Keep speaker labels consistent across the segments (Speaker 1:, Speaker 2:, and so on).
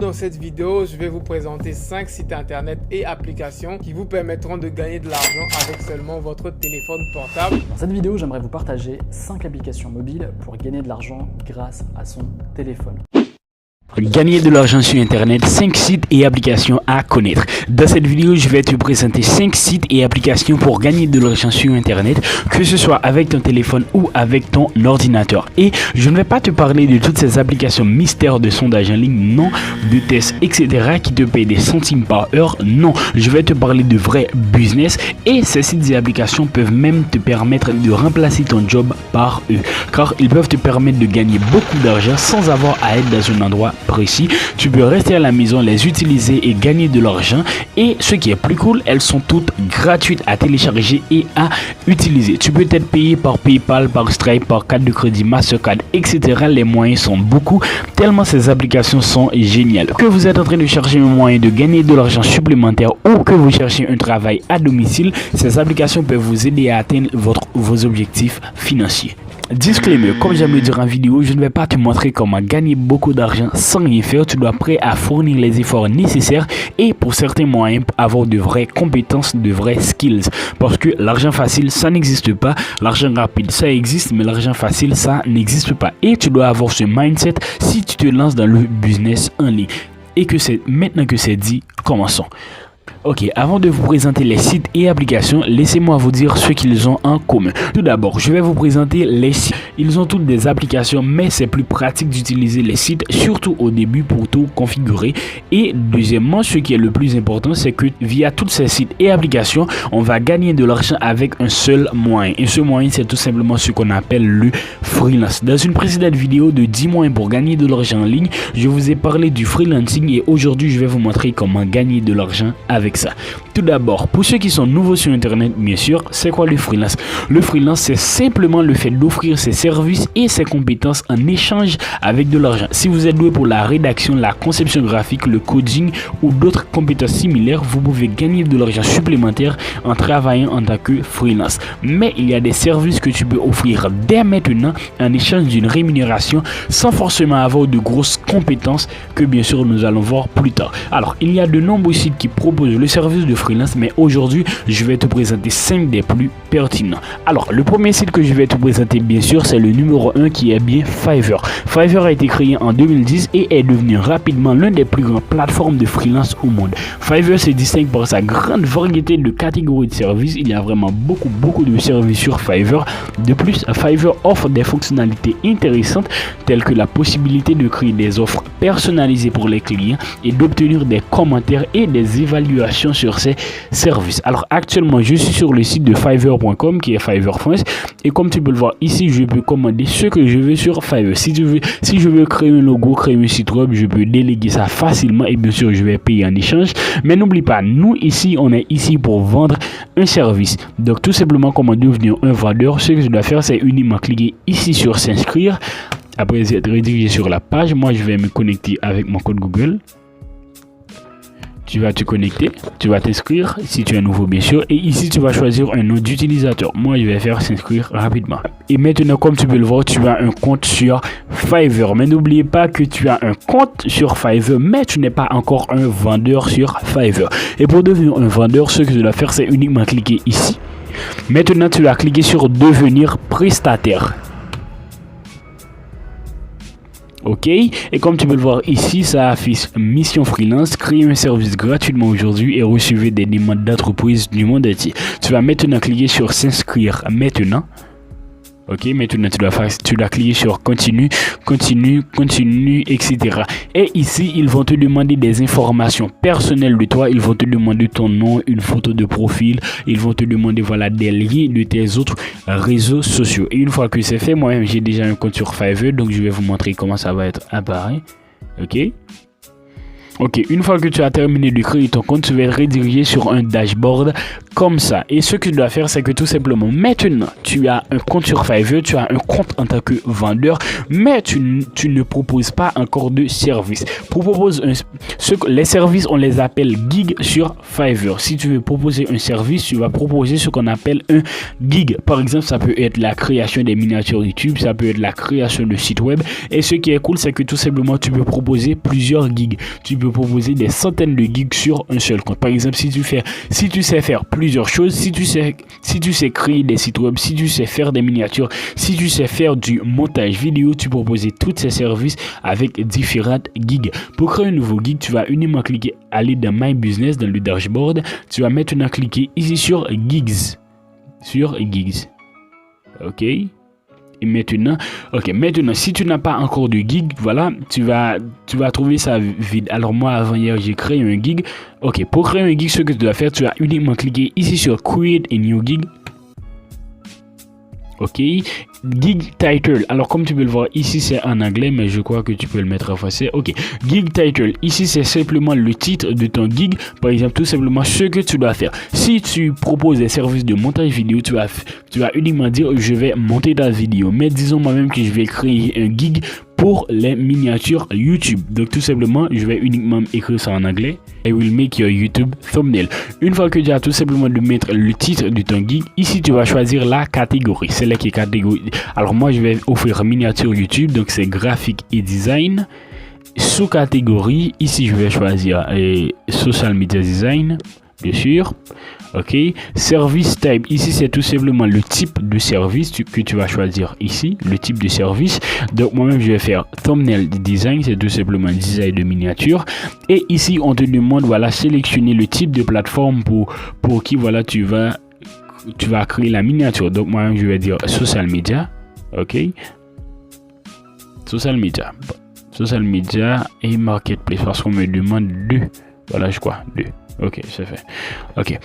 Speaker 1: dans cette vidéo, je vais vous présenter 5 sites internet et applications qui vous permettront de gagner de l'argent avec seulement votre téléphone portable.
Speaker 2: Dans cette vidéo, j'aimerais vous partager 5 applications mobiles pour gagner de l'argent grâce à son téléphone.
Speaker 3: Gagner de l'argent sur internet, 5 sites et applications à connaître. Dans cette vidéo, je vais te présenter 5 sites et applications pour gagner de l'argent sur internet, que ce soit avec ton téléphone ou avec ton ordinateur. Et je ne vais pas te parler de toutes ces applications mystères de sondage en ligne, non, de tests, etc. qui te payent des centimes par heure, non. Je vais te parler de vrais business et ces sites et applications peuvent même te permettre de remplacer ton job par eux, car ils peuvent te permettre de gagner beaucoup d'argent sans avoir à être dans un endroit précis. Tu peux rester à la maison, les utiliser et gagner de l'argent. Et ce qui est plus cool, elles sont toutes gratuites à télécharger et à utiliser. Tu peux être payé par PayPal, par Stripe, par carte de crédit, Mastercard, etc. Les moyens sont beaucoup, tellement ces applications sont géniales. Que vous êtes en train de chercher un moyen de gagner de l'argent supplémentaire ou que vous cherchez un travail à domicile, ces applications peuvent vous aider à atteindre vos objectifs financiers. Disclaimer, comme j'aime le dire en vidéo, je ne vais pas te montrer comment gagner beaucoup d'argent sans rien faire. Tu dois être prêt à fournir les efforts nécessaires et pour certains moyens avoir de vraies compétences, de vrais skills. Parce que l'argent facile, ça n'existe pas. L'argent rapide, ça existe, mais l'argent facile, ça n'existe pas. Et tu dois avoir ce mindset si tu te lances dans le business en ligne. Et que c'est maintenant que c'est dit, commençons. Ok, avant de vous présenter les sites et applications, laissez-moi vous dire ce qu'ils ont en commun. Tout d'abord, je vais vous présenter les sites. Ils ont toutes des applications, mais c'est plus pratique d'utiliser les sites, surtout au début pour tout configurer. Et deuxièmement, ce qui est le plus important, c'est que via tous ces sites et applications, on va gagner de l'argent avec un seul moyen. Et ce moyen, c'est tout simplement ce qu'on appelle le freelance. Dans une précédente vidéo de 10 moyens pour gagner de l'argent en ligne, je vous ai parlé du freelancing et aujourd'hui, je vais vous montrer comment gagner de l'argent avec ça. Tout d'abord, pour ceux qui sont nouveaux sur internet, bien sûr, c'est quoi le freelance? Le freelance, c'est simplement le fait d'offrir ses services et ses compétences en échange avec de l'argent. Si vous êtes doué pour la rédaction, la conception graphique, le coding ou d'autres compétences similaires, vous pouvez gagner de l'argent supplémentaire en travaillant en tant que freelance. Mais il y a des services que tu peux offrir dès maintenant en échange d'une rémunération sans forcément avoir de grosses compétences que bien sûr nous allons voir plus tard. Alors, il y a de nombreux sites qui proposent le service de freelance, mais aujourd'hui je vais te présenter 5 des plus pertinents. Alors le premier site que je vais te présenter bien sûr c'est le numéro 1 qui est bien Fiverr. Fiverr a été créé en 2010 et est devenu rapidement l'un des plus grandes plateformes de freelance au monde. Fiverr se distingue par sa grande variété de catégories de services. Il y a vraiment beaucoup de services sur Fiverr. De plus, Fiverr offre des fonctionnalités intéressantes telles que la possibilité de créer des offres personnalisées pour les clients et d'obtenir des commentaires et des évaluations sur ces services. Alors actuellement je suis sur le site de Fiverr.com qui est Fiverr France et comme tu peux le voir ici, je peux commander ce que je veux sur Fiverr. Si je veux créer un logo, créer un site web, je peux déléguer ça facilement et bien sûr je vais payer en échange. Mais n'oublie pas, nous ici on est ici pour vendre un service. Donc tout simplement comment devenir un vendeur, ce que je dois faire c'est uniquement cliquer ici sur s'inscrire. Après être redirigé sur la page, moi je vais me connecter avec mon code Google. Tu vas te connecter, tu vas t'inscrire si tu es nouveau bien sûr et ici tu vas choisir un nom d'utilisateur. Moi je vais faire s'inscrire rapidement. Et maintenant comme tu peux le voir, tu as un compte sur Fiverr. Mais n'oubliez pas que tu as un compte sur Fiverr mais tu n'es pas encore un vendeur sur Fiverr. Et pour devenir un vendeur, ce que tu dois faire c'est uniquement cliquer ici. Maintenant tu vas cliquer sur devenir prestataire. Ok, et comme tu peux le voir ici, ça affiche mission freelance, créer un service gratuitement aujourd'hui et recevez des demandes d'entreprises du monde entier. Tu vas maintenant cliquer sur s'inscrire maintenant. Ok, maintenant tu dois cliquer sur continue, etc. Et ici, ils vont te demander des informations personnelles de toi. Ils vont te demander ton nom, une photo de profil. Ils vont te demander voilà des liens de tes autres réseaux sociaux. Et une fois que c'est fait, moi-même j'ai déjà un compte sur Fiverr, donc je vais vous montrer comment ça va être apparu. Ok, une fois que tu as terminé de créer ton compte, tu vas rediriger sur un dashboard comme ça. Et ce que tu dois faire, c'est que tout simplement, maintenant, tu as un compte sur Fiverr, tu as un compte en tant que vendeur, mais tu ne proposes pas encore de service. Pour proposer les services, on les appelle gigs sur Fiverr. Si tu veux proposer un service, tu vas proposer ce qu'on appelle un gig. Par exemple, ça peut être la création des miniatures YouTube, ça peut être la création de sites web. Et ce qui est cool, c'est que tout simplement, tu peux proposer plusieurs gigs. Tu peux proposer des centaines de gigs sur un seul compte. Par exemple, si tu sais faire plusieurs choses, si tu sais créer des sites web, si tu sais faire des miniatures, si tu sais faire du montage vidéo, tu peux proposer tous ces services avec différentes gigs. Pour créer un nouveau gig, tu vas uniquement cliquer, aller dans My Business, dans le dashboard. Tu vas maintenant cliquer ici sur Gigs. Ok. Et maintenant, si tu n'as pas encore de gig, voilà, tu vas trouver ça vide. Alors moi, avant hier, j'ai créé un gig. Ok, pour créer un gig, ce que tu dois faire, tu vas uniquement cliquer ici sur Create a New Gig. Ok, gig title. Alors comme tu peux le voir ici, c'est en anglais, mais je crois que tu peux le mettre en français. Ok, gig title. Ici, c'est simplement le titre de ton gig. Par exemple, tout simplement ce que tu dois faire. Si tu proposes des services de montage vidéo, tu vas uniquement dire je vais monter ta vidéo. Mais disons moi-même que je vais créer un gig pour les miniatures YouTube. Donc tout simplement, je vais uniquement écrire ça en anglais. I will make your YouTube thumbnail. Une fois que tu as tout simplement de mettre le titre de ton gig, ici tu vas choisir la catégorie. C'est la catégorie. Alors moi je vais offrir miniature YouTube, donc c'est graphique et design. Sous-catégorie, ici je vais choisir social media design. Bien sûr, ok. Service type, ici c'est tout simplement le type de service que tu vas choisir ici, le type de service. Donc moi-même je vais faire thumbnail design, c'est tout simplement design de miniature. Et ici on te demande, voilà, sélectionner le type de plateforme pour qui, voilà, tu vas créer la miniature. Donc moi-même je vais dire social media, ok. Social media et marketplace parce qu'on me demande deux. Voilà, je crois deux. Ok, c'est fait. Ok.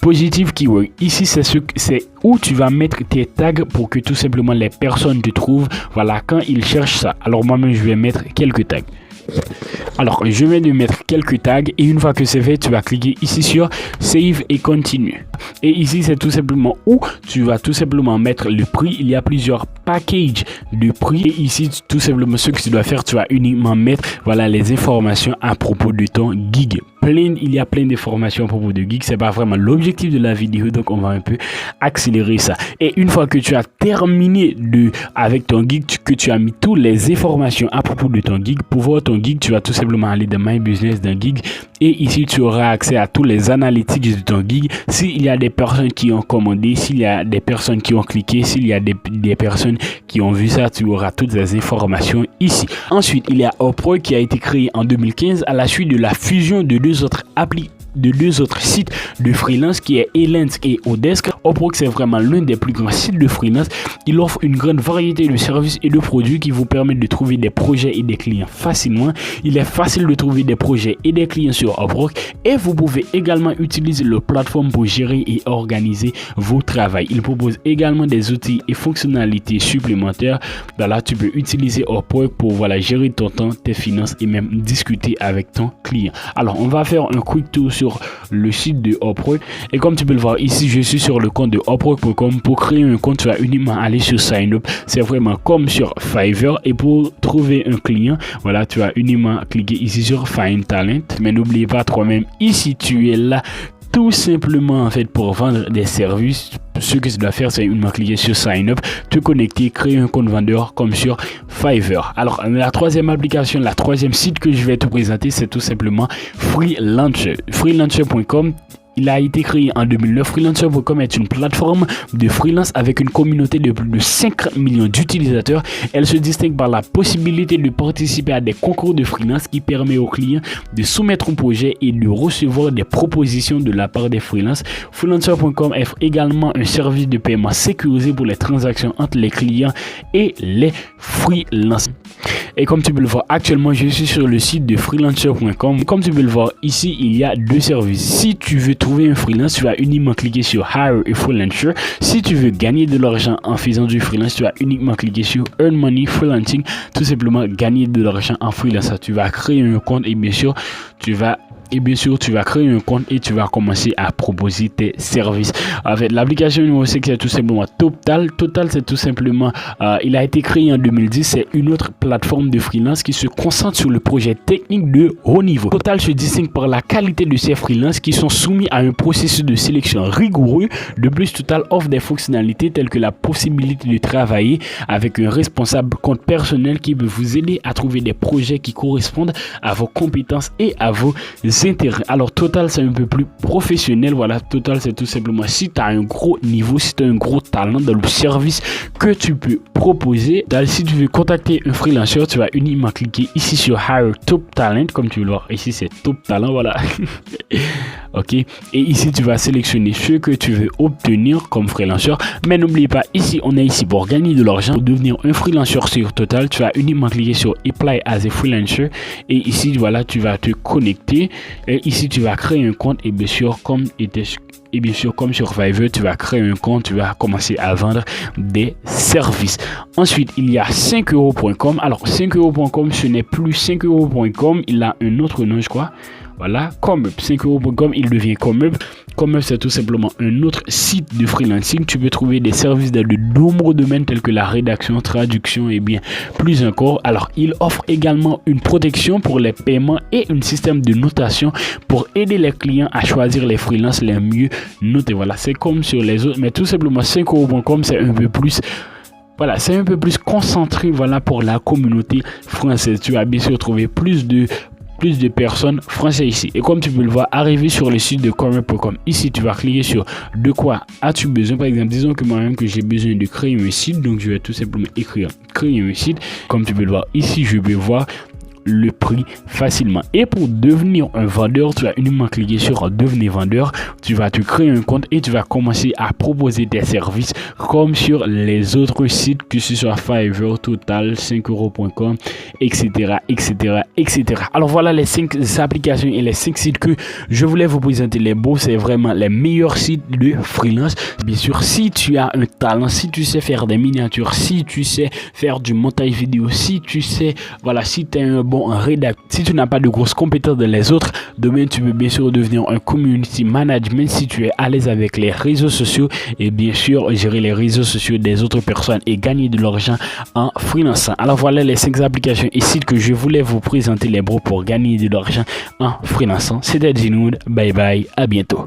Speaker 3: Positive keyword. Ici, c'est où tu vas mettre tes tags pour que tout simplement les personnes te trouvent. Voilà, quand ils cherchent ça. Alors moi-même, je vais mettre quelques tags. Alors, je vais de mettre quelques tags et une fois que c'est fait, tu vas cliquer ici sur Save et Continue. Et ici, c'est tout simplement où tu vas tout simplement mettre le prix. Il y a plusieurs packages de prix. Et ici, tout simplement, ce que tu dois faire, tu vas uniquement mettre, voilà, les informations à propos de ton gig. Il y a plein d'informations à propos de gig. C'est pas vraiment l'objectif de la vidéo, donc on va un peu accélérer ça. Et une fois que tu as terminé avec ton gig, que tu as mis toutes les informations à propos de ton gig, pour voir ton gig, tu vas tout simplement aller dans My Business d'un gig et ici tu auras accès à tous les analytics de ton gig. S'il y a des personnes qui ont commandé, s'il y a des personnes qui ont cliqué, s'il y a des personnes qui ont vu ça, tu auras toutes les informations ici. Ensuite, il y a Upwork qui a été créé en 2015 à la suite de la fusion de deux autres sites de freelance qui est Elance et Odesk. Upwork, c'est vraiment l'un des plus grands sites de freelance. Il offre une grande variété de services et de produits qui vous permettent de trouver des projets et des clients facilement. Il est facile de trouver des projets et des clients sur Upwork et vous pouvez également utiliser leur plateforme pour gérer et organiser vos travaux. Il propose également des outils et fonctionnalités supplémentaires. Là, tu peux utiliser Upwork pour, voilà, gérer ton temps, tes finances et même discuter avec ton client. Alors, on va faire un quick tour sur le site de Upwork et comme tu peux le voir ici, je suis sur le compte de Upwork.com. Pour créer un compte, tu vas uniquement aller sur Sign Up. C'est vraiment comme sur Fiverr et pour trouver un client, voilà, tu vas uniquement cliquer ici sur Find Talent. Mais n'oubliez pas toi-même, ici tu es là tout simplement en fait pour vendre des services. Ce que tu dois faire, c'est uniquement cliquer sur Sign Up, te connecter, créer un compte vendeur comme sur Fiverr. Alors la troisième application, la troisième site que je vais te présenter, c'est tout simplement Freelancer. Freelancer.com. Il a été créé en 2009. Freelancer.com est une plateforme de freelance avec une communauté de plus de 5 millions d'utilisateurs. Elle se distingue par la possibilité de participer à des concours de freelance qui permet aux clients de soumettre un projet et de recevoir des propositions de la part des freelances. Freelancer.com offre également un service de paiement sécurisé pour les transactions entre les clients et les freelances. Et comme tu peux le voir, actuellement je suis sur le site de freelancer.com. Comme tu peux le voir ici, il y a deux services. Si tu veux trouver un freelance, tu vas uniquement cliquer sur Hire a Freelancer. Si tu veux gagner de l'argent en faisant du freelance, tu vas uniquement cliquer sur Earn Money Freelancing. Tout simplement gagner de l'argent en freelance. Tu vas créer un compte et bien sûr tu vas et bien sûr tu vas créer un compte et tu vas commencer à proposer tes services. En fait, l'application numéro 5 c'est tout simplement Total. Total c'est tout simplement il a été créé en 2010, c'est une autre plateforme de freelance qui se concentre sur le projet technique de haut niveau. Total se distingue par la qualité de ses freelances qui sont soumis à un processus de sélection rigoureux. De plus, Total offre des fonctionnalités telles que la possibilité de travailler avec un responsable compte personnel qui peut vous aider à trouver des projets qui correspondent à vos compétences et à vos intérêts. Alors Total c'est un peu plus professionnel. Voilà, Total c'est tout simplement si tu as un gros niveau, si tu as un gros talent dans le service que tu peux proposer. Si tu veux contacter un freelancer, tu vas uniquement cliquer ici sur Hire Top Talent, comme tu veux le voir ici c'est Top Talent, voilà. Ok, et ici tu vas sélectionner ce que tu veux obtenir comme freelancer, mais n'oublie pas, ici on est ici pour gagner de l'argent. Pour devenir un freelancer sur Total, tu vas uniquement cliquer sur Apply as a freelancer et ici voilà, tu vas te connecter et ici tu vas créer un compte et bien sûr comme sur Fiverr, tu vas créer un compte, tu vas commencer à vendre des services. Ensuite, il y a 5euros.com. Alors 5euros.com, ce n'est plus 5euros.com, il a un autre nom je crois. Voilà, Comeup. 5euros.com, il devient Comeup. Comeup, c'est tout simplement un autre site de freelancing. Tu peux trouver des services dans de nombreux domaines tels que la rédaction, traduction et bien plus encore. Alors, il offre également une protection pour les paiements et un système de notation pour aider les clients à choisir les freelances les mieux notés. Voilà, c'est comme sur les autres, mais tout simplement 5euros.com, c'est un peu plus... Voilà, c'est un peu plus concentré, voilà, pour la communauté française. Tu vas bien sûr trouver plus de personnes françaises ici. Et comme tu peux le voir, arriver sur le site de Comeup.com, ici tu vas cliquer sur de quoi as-tu besoin. Par exemple, disons que moi-même que j'ai besoin de créer un site, donc je vais tout simplement écrire créer un site. Comme tu peux le voir ici, je vais voir le prix facilement. Et pour devenir un vendeur, tu vas uniquement cliquer sur devenir vendeur. Tu vas te créer un compte et tu vas commencer à proposer tes services comme sur les autres sites, que ce soit Fiverr, Total, 5euros.com, etc., etc., etc. Alors voilà les 5 applications et les 5 sites que je voulais vous présenter. Les beaux, c'est vraiment les meilleurs sites de freelance. Bien sûr, si tu as un talent, si tu sais faire des miniatures, si tu sais faire du montage vidéo, si tu sais, voilà, si tu es un bon rédacteur, si tu n'as pas de grosses compétences dans les autres domaines, tu peux bien sûr devenir un community management si tu es à l'aise avec les réseaux sociaux et bien sûr gérer les réseaux sociaux des autres personnes et gagner de l'argent en freelançant. Alors voilà les 5 applications et sites que je voulais vous présenter les bros pour gagner de l'argent en freelançant. C'était Dinoud, bye bye, à bientôt.